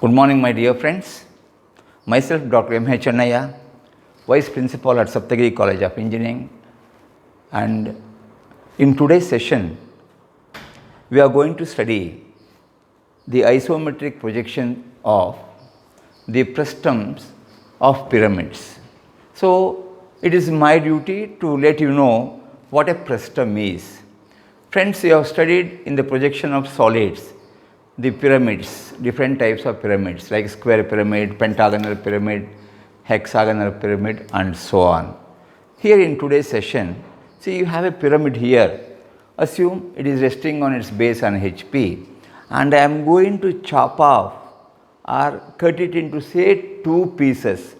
Good morning, my dear friends. Myself, Dr. M. H. Chennaya, Vice Principal at Saptagiri College of Engineering. And in today's session, we are going to study the isometric projection of the frustums of pyramids. So, it is my duty to let you know what a frustum is. Friends, you have studied in the projection of solids the pyramids, different types of pyramids like square pyramid, pentagonal pyramid, hexagonal pyramid and so on. Here in today's session, see you have a pyramid here. Assume it is resting on its base on HP, and I am going to chop off or cut it into say two pieces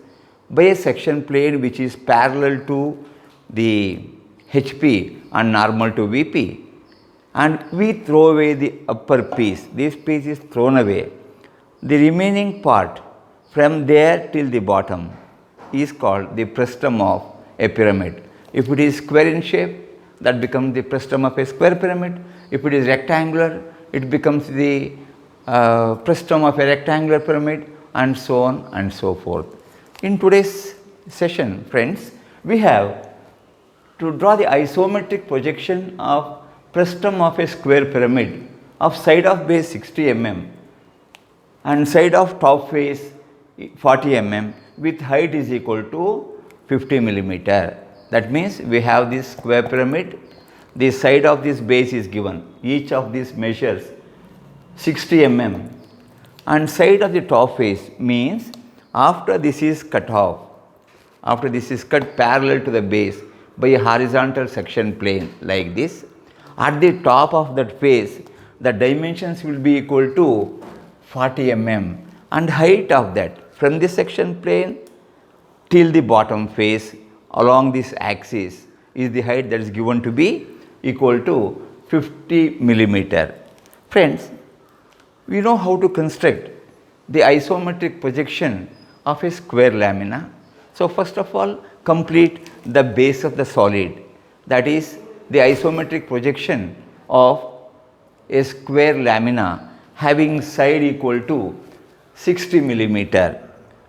by a section plane which is parallel to the HP and normal to VP, and we throw away the upper piece. This piece is thrown away. The remaining part from there till the bottom is called the frustum of a pyramid. If it is square in shape, that becomes the frustum of a square pyramid. If it is rectangular, it becomes the frustum of a rectangular pyramid, and so on and so forth. In today's session, friends, we have to draw the isometric projection of frustum of a square pyramid of side of base 60 mm and side of top face 40 mm with height is equal to 50 millimeter. That means we have this square pyramid, the side of this base is given, each of these measures 60 mm, and side of the top face means after this is cut off, after this is cut parallel to the base by a horizontal section plane like this, at the top of that face the dimensions will be equal to 40 mm, and height of that from this section plane till the bottom face along this axis is the height that is given to be equal to 50 millimeter. Friends, we know how to construct the isometric projection of a square lamina. So, first of all, complete the base of the solid, that is the isometric projection of a square lamina having side equal to 60 millimeter.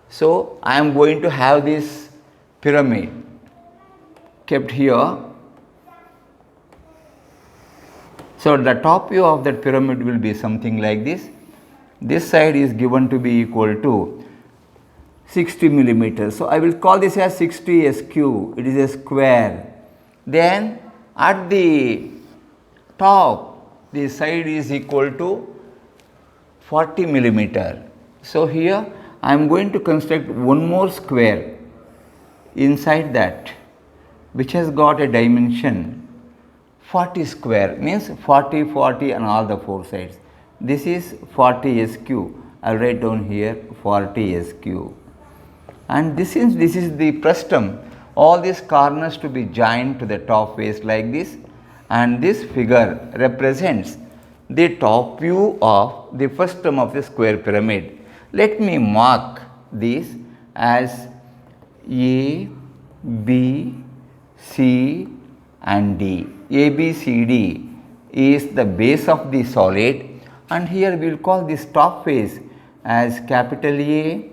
So, I am going to have this pyramid kept here. So, the top view of that pyramid will be something like this. This side is given to be equal to 60 millimeters. So, I will call this as 60 SQ. It is a square. Then at the top, the side is equal to 40 millimeter. So, here I am going to construct one more square inside that which has got a dimension 40 square, means 40, 40 and all the four sides. This is 40 SQ. I will write down here 40 SQ. And this is the frustum, all these corners to be joined to the top face like this, and this figure represents the top view of the frustum of the square pyramid. Let me mark this as A, B, C and D. A, B, C, D is the base of the solid, and here we will call this top face as capital A,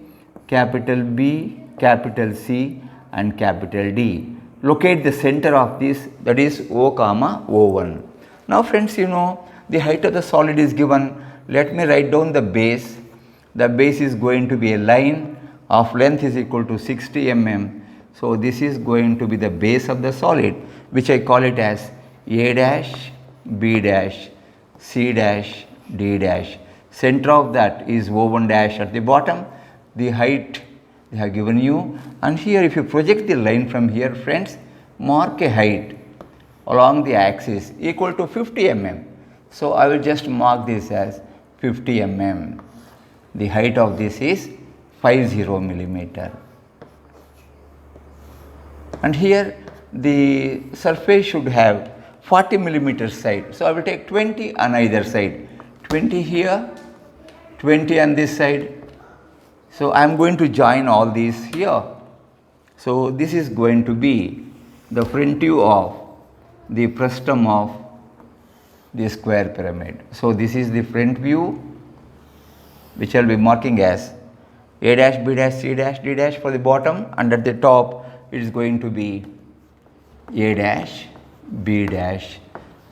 capital B, capital C and capital D. Locate the center of this, that is O comma O1. Now friends, you know the height of the solid is given. Let me write down the base. The base is going to be a line of length is equal to 60 mm. So this is going to be the base of the solid, which I call it as A dash, B dash, C dash, D dash. Center of that is O1 dash at the bottom. The height they have given you, and here if you project the line from here, friends, mark a height along the axis equal to 50 mm. So, I will just mark this as 50 mm. The height of this is 50 millimeter. And here the surface should have 40 millimeter side. So, I will take 20 on either side, 20 here, 20 on this side. So, I am going to join all these here. So, this is going to be the front view of the frustum of the square pyramid. So, this is the front view, which I will be marking as A dash, B dash, C dash, D dash for the bottom, and at the top it is going to be A dash, B dash,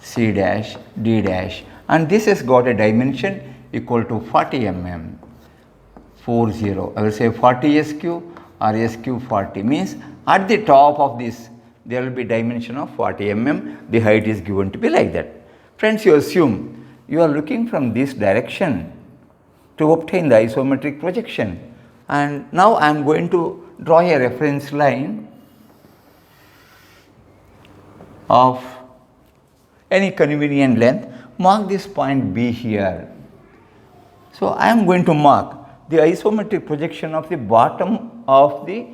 C dash, D dash, and this has got a dimension equal to 40 mm. 40, I will say 40 SQ or SQ 40, means at the top of this there will be dimension of 40 mm, the height is given to be like that. Friends, you assume you are looking from this direction to obtain the isometric projection, and now I am going to draw a reference line of any convenient length. Mark this point B here. So, I am going to mark the isometric projection of the bottom of the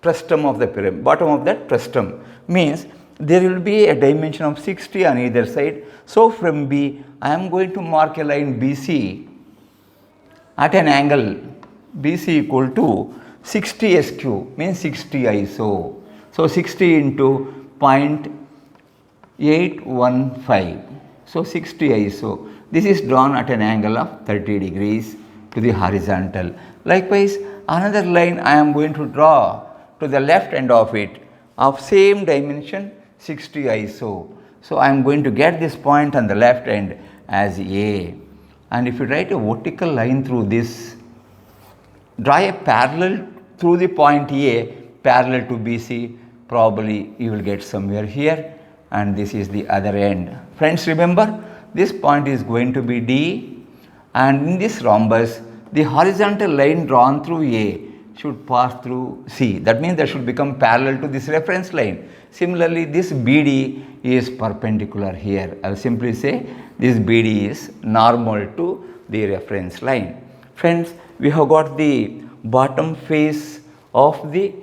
frustum of the pyramid, bottom of that frustum, means there will be a dimension of 60 on either side. So, from B I am going to mark a line BC at an angle BC equal to 60 SQ, means 60 ISO. So, 60 into 0.815. So, 60 ISO. This is drawn at an angle of 30 degrees to the horizontal. Likewise, another line I am going to draw to the left end of it of same dimension 60 ISO. So, I am going to get this point on the left end as A, and if you write a vertical line through this, draw a parallel through the point A parallel to BC, probably you will get somewhere here, and this is the other end. Friends, remember this point is going to be D, and in this rhombus the horizontal line drawn through A should pass through C. That means that should become parallel to this reference line. Similarly, this BD is perpendicular here. I will simply say this BD is normal to the reference line. Friends, we have got the bottom face of the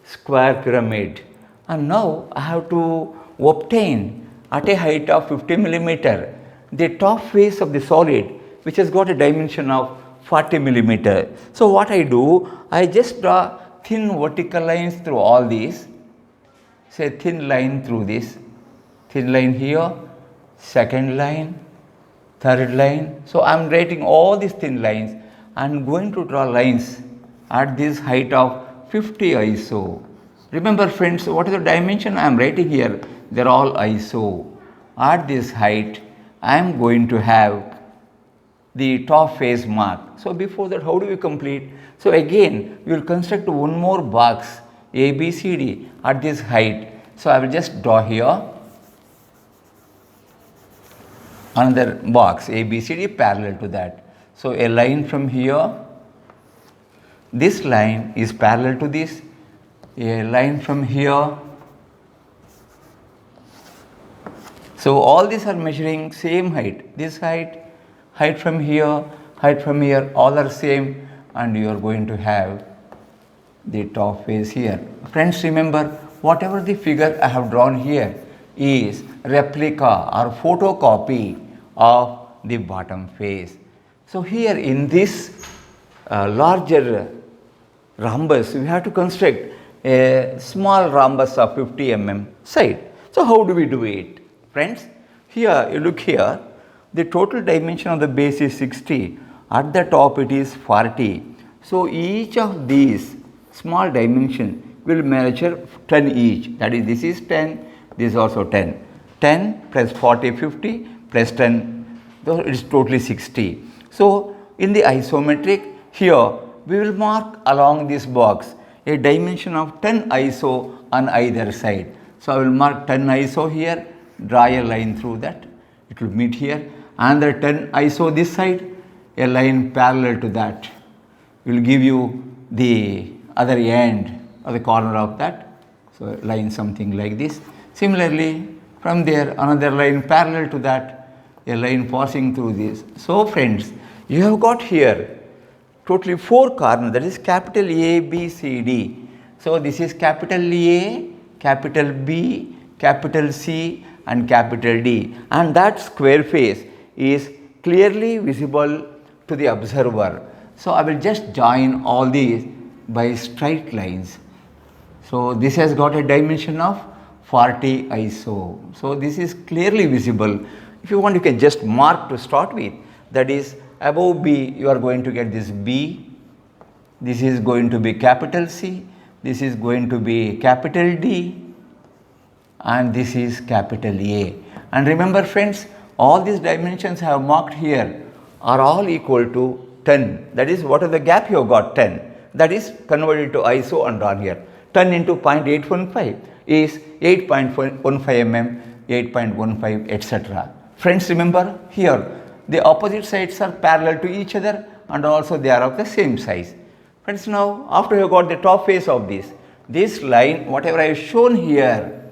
square pyramid, and now I have to obtain at a height of 50 millimeter the top face of the solid, which has got a dimension of 40 millimeter. So, what I do, I just draw thin vertical lines through all these, say thin line through this, thin line here, second line, third line. So, I am writing all these thin lines. I am going to draw lines at this height of 50 ISO. Remember friends, what is the dimension I am writing here? They are all ISO. At this height, I am going to have the top face mark. So, before that, how do we complete? So, again we will construct one more box ABCD at this height. So, I will just draw here another box ABCD parallel to that. So, a line from here, this line is parallel to this, a line from here. So, all these are measuring same height, this height, height from here, all are same, and you are going to have the top face here. Friends, remember whatever the figure I have drawn here is replica or photocopy of the bottom face. So, here in this larger rhombus, we have to construct a small rhombus of 50 mm side. So, how do we do it? Friends, here you look here, the total dimension of the base is 60, at the top it is 40. So, each of these small dimension will measure 10 each, that is, this is 10, this is also 10. 10 plus 40, 50 plus 10, so it is totally 60. So, in the isometric, here we will mark along this box a dimension of 10 ISO on either side. So, I will mark 10 ISO here, draw a line through that, it will meet here, another 10 ISO this side, a line parallel to that will give you the other end or the corner of that. So, line something like this. Similarly, from there another line parallel to that, a line passing through this. So, friends, you have got here totally 4 corners, that is capital A, B, C, D. So, this is capital A, capital B, capital C and capital D, and that square face is clearly visible to the observer. So, I will just join all these by straight lines. So, this has got a dimension of 40 ISO. So, this is clearly visible. If you want, you can just mark to start with, that is above B you are going to get this B, this is going to be capital C, this is going to be capital D, and this is capital A. And remember friends, all these dimensions I have marked here are all equal to 10. That is, what is the gap you have got? 10. That is converted to ISO and drawn here. 10 into 0.815 is 8.15 mm, 8.15, etc. Friends, remember here the opposite sides are parallel to each other and also they are of the same size. Friends, now after you have got the top face of this line, whatever I have shown here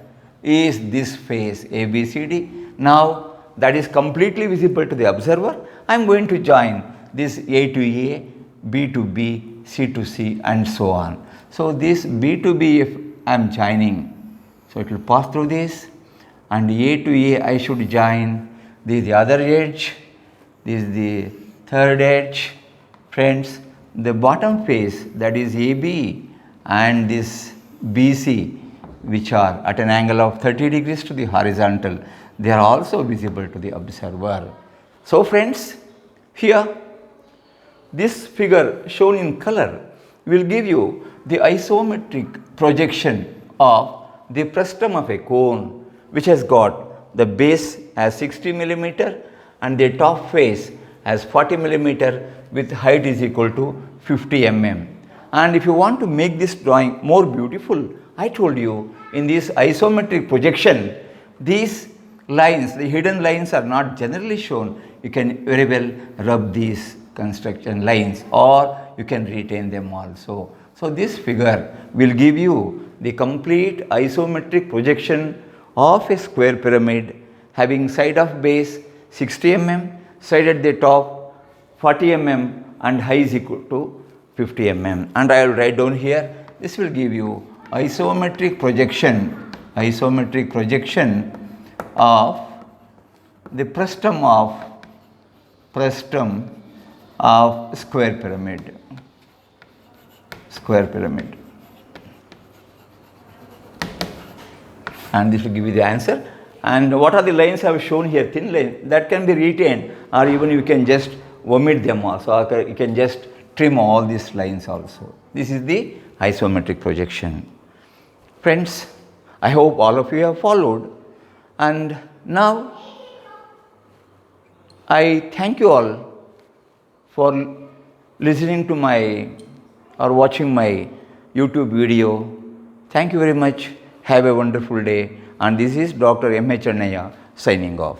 is this face ABCD. Now that is completely visible to the observer. I am going to join this A to A, B to B, C to C, and so on. So this B to B, if I am joining, so it will pass through this, and A to A I should join. This is the other edge, this is the third edge. Friends, the bottom face, that is AB, and this BC, which are at an angle of 30 degrees to the horizontal, they are also visible to the observer. So friends, here this figure shown in color will give you the isometric projection of the frustum of a cone, which has got the base as 60 millimeter and the top face as 40 millimeter with height is equal to 50 mm. And if you want to make this drawing more beautiful, I told you in this isometric projection, these lines, the hidden lines are not generally shown. You can very well rub these construction lines or you can retain them also. So this figure will give you the complete isometric projection of a square pyramid having side of base 60 mm, side at the top 40 mm and height is equal to 50 mm. And I will write down here, this will give you isometric projection of the frustum of square pyramid. And this will give you the answer. And what are the lines I have shown here? Thin line that can be retained, or even you can just omit them also, or you can just trim all these lines also. This is the isometric projection. Friends, I hope all of you have followed, and now I thank you all for listening to my or watching my YouTube video. Thank you very much. Have a wonderful day. And this is Dr. M.H. Annaya signing off.